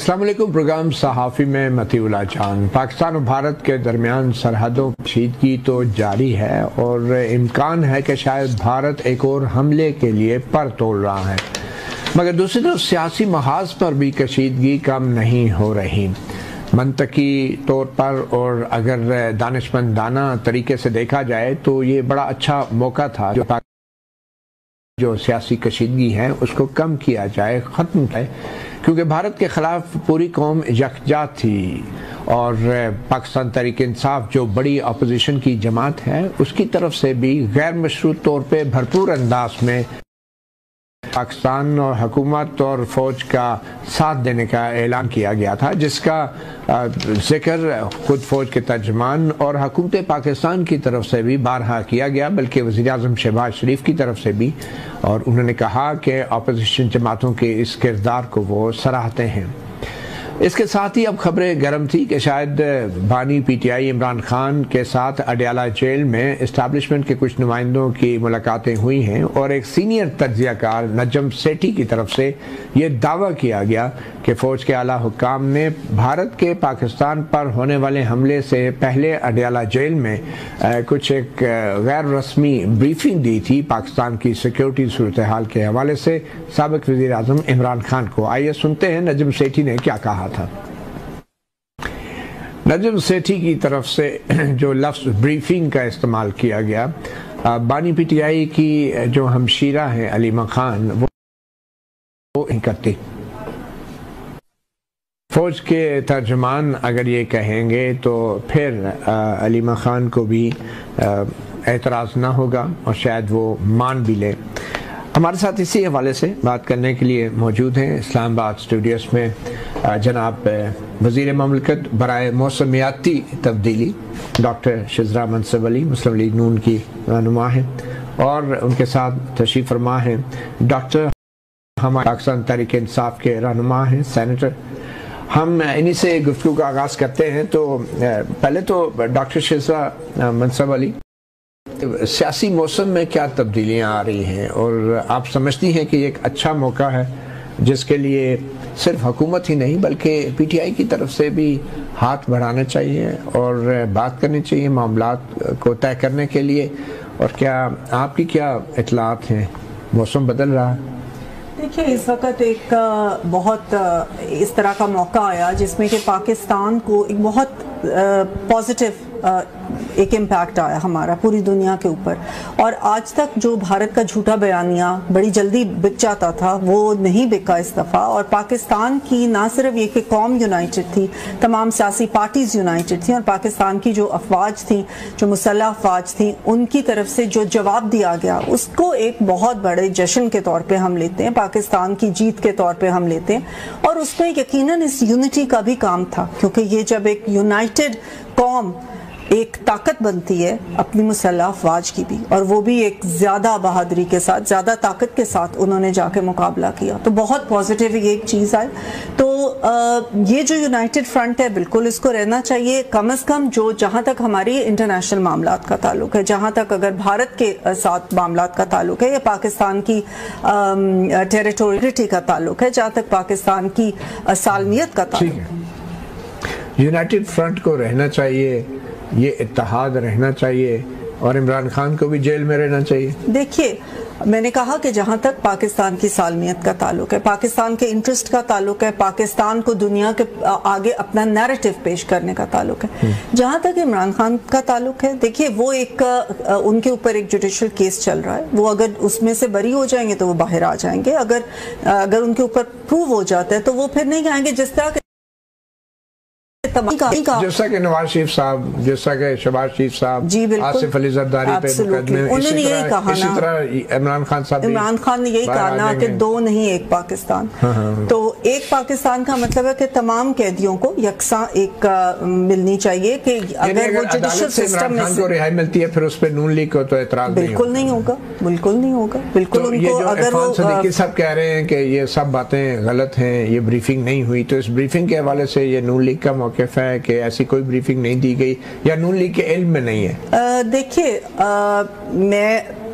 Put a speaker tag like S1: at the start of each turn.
S1: السلام علیکم۔ پروگرام صحافی میں متی اللہ جان۔ پاکستان اور بھارت کے درمیان سرحدوں پر کشیدگی تو جاری ہے اور امکان ہے کہ شاید بھارت ایک اور حملے کے لیے پر توڑ رہا ہے، مگر دوسری طرف سیاسی محاذ پر بھی کشیدگی کم نہیں ہو رہی۔ منطقی طور پر اور اگر دانشمندانہ طریقے سے دیکھا جائے تو یہ بڑا اچھا موقع تھا جو سیاسی کشیدگی ہے اس کو کم کیا جائے، ختم کرے، کیونکہ بھارت کے خلاف پوری قوم یکجا تھی اور پاکستان تحریک انصاف جو بڑی اپوزیشن کی جماعت ہے اس کی طرف سے بھی غیر مشروط طور پہ بھرپور انداز میں پاکستان اور حکومت اور فوج کا ساتھ دینے کا اعلان کیا گیا تھا، جس کا ذکر خود فوج کے ترجمان اور حکومت پاکستان کی طرف سے بھی بارہا کیا گیا، بلکہ وزیر اعظم شہباز شریف کی طرف سے بھی، اور انہوں نے کہا کہ اپوزیشن جماعتوں کے اس کردار کو وہ سراہتے ہیں۔ اس کے ساتھ ہی اب خبریں گرم تھی کہ شاید بانی P T I Imran Khan کے ساتھ اڈیالہ جیل میں اسٹیبلشمنٹ کے کچھ نمائندوں کی ملاقاتیں ہوئی ہیں اور ایک سینئر تجزیہ کار نجم سیٹھی کی طرف سے یہ دعویٰ کیا گیا کہ فوج کے اعلیٰ حکام نے بھارت کے پاکستان پر ہونے والے حملے سے پہلے اڈیالہ جیل میں کچھ ایک غیر رسمی بریفنگ دی تھی پاکستان کی سیکیورٹی صورتحال کے حوالے سے سابق وزیر اعظم عمران خان کو۔ آئیے سنتے ہیں نجم سیٹھی نے کیا کہا تھا۔ نجم سیٹھی کی طرف سے جو لفظ بریفنگ کا استعمال کیا گیا، بانی پی ٹی آئی کی جو ہمشیرہ ہیں علیمہ خان وہ کرتی، فوج کے ترجمان اگر یہ کہیں گے تو پھر علیمہ خان کو بھی اعتراض نہ ہوگا اور شاید وہ مان بھی لے۔ ہمارے ساتھ اسی حوالے سے بات کرنے کے لیے موجود ہیں اسلام آباد اسٹوڈیوز میں جناب وزیر مملکت برائے موسمیاتی تبدیلی ڈاکٹر شزرا منصب علی، مسلم لیگ نون کی رہنما ہیں، اور ان کے ساتھ تشریف فرما ہیں ڈاکٹر ہمارے پاکستان تحریک انصاف کے رہنما ہیں سینیٹر۔ ہم انہی سے گفتگو کا آغاز کرتے ہیں۔ تو پہلے تو ڈاکٹر شزرا منصب علی، سیاسی موسم میں کیا تبدیلیاں آ رہی ہیں اور آپ سمجھتی ہیں کہ یہ ایک اچھا موقع ہے جس کے لیے صرف حکومت ہی نہیں بلکہ پی ٹی آئی کی طرف سے بھی ہاتھ بڑھانا چاہیے اور بات کرنی چاہیے معاملات کو طے کرنے کے لیے؟ اور کیا آپ کی کیا اطلاعات ہیں؟ موسم بدل رہا ہے۔
S2: دیکھیے، اس وقت ایک بہت اس طرح کا موقع آیا جس میں کہ پاکستان کو ایک بہت پازیٹیو ایک امپیکٹ آیا ہمارا پوری دنیا کے اوپر، اور آج تک جو بھارت کا جھوٹا بیانیہ بڑی جلدی بک جاتا تھا وہ نہیں بکا اس دفعہ، اور پاکستان کی نہ صرف یہ کہ قوم یونائٹڈ تھی، تمام سیاسی پارٹیز یونائٹڈ تھیں، اور پاکستان کی جو افواج تھیں، جو مسلح افواج تھیں، ان کی طرف سے جو جواب دیا گیا اس کو ایک بہت بڑے جشن کے طور پہ ہم لیتے ہیں، پاکستان کی جیت کے طور پہ ہم لیتے ہیں، اور اس میں یقیناً اس یونٹی کا بھی کام تھا، کیونکہ یہ جب ایک یونائٹڈ قوم ایک طاقت بنتی ہے اپنی مسلح افواج کی بھی، اور وہ بھی ایک زیادہ بہادری کے ساتھ، زیادہ طاقت کے ساتھ انہوں نے جا کے مقابلہ کیا، تو بہت پازیٹیو یہ ایک چیز آئی۔ تو یہ جو یونائٹڈ فرنٹ ہے بالکل اس کو رہنا چاہیے، کم از کم جو جہاں تک ہماری انٹرنیشنل معاملات کا تعلق ہے، جہاں تک اگر بھارت کے ساتھ معاملات کا تعلق ہے یا پاکستان کی ٹیریٹوریٹی کا تعلق ہے، جہاں تک پاکستان کی سالمیت کا تعلق ہے،
S1: یونائٹڈ فرنٹ کو رہنا چاہیے، یہ اتحاد رہنا چاہیے، اور عمران خان کو بھی جیل میں رہنا چاہیے۔
S2: دیکھیے، میں نے کہا کہ جہاں تک پاکستان کی سالمیت کا تعلق ہے، پاکستان کے انٹرسٹ کا تعلق ہے، پاکستان کو دنیا کے آگے اپنا نیریٹو پیش کرنے کا تعلق ہے، جہاں تک عمران خان کا تعلق ہے، دیکھیے وہ ایک ان کے اوپر ایک جوڈیشل کیس چل رہا ہے، وہ اگر اس میں سے بری ہو جائیں گے تو وہ باہر آ جائیں گے، اگر ان کے اوپر پروو ہو جاتا ہے تو وہ پھر نہیں آئیں گے، جس طرح
S1: جیسا کہ نواز شریف صاحب، جیسا کہ شہباز شریف صاحب، آصف علی زرداری پہ مقدمے،
S2: انہوں نے یہی کہا
S1: اسی طرح عمران خان صاحب،
S2: عمران خان نے یہی کہا نا کہ دو نہیں ایک پاکستان، تو ایک پاکستان کا مطلب ہے کہ تمام قیدیوں کو یکساں ایک ملنی چاہیے، کہ اگر وہ جوڈیشل سسٹم میں
S1: کو رہائی ملتی ہے پھر اس پہ نون لیگ کو تو اعتراض
S2: بالکل نہیں ہوگا، بالکل نہیں ہوگا، بالکل ان کو اگر وہ
S1: صدیقی صاحب کہہ رہے ہیں کہ یہ سب باتیں غلط ہیں، یہ بریفنگ نہیں ہوئی، تو اس بریفنگ کے حوالے سے یہ نون لیگ کا موقف ہے کہ ایسی کوئی بریفنگ نہیں دی گئی یا نون لیگ کے علم میں نہیں ہے؟
S2: دیکھیے، میں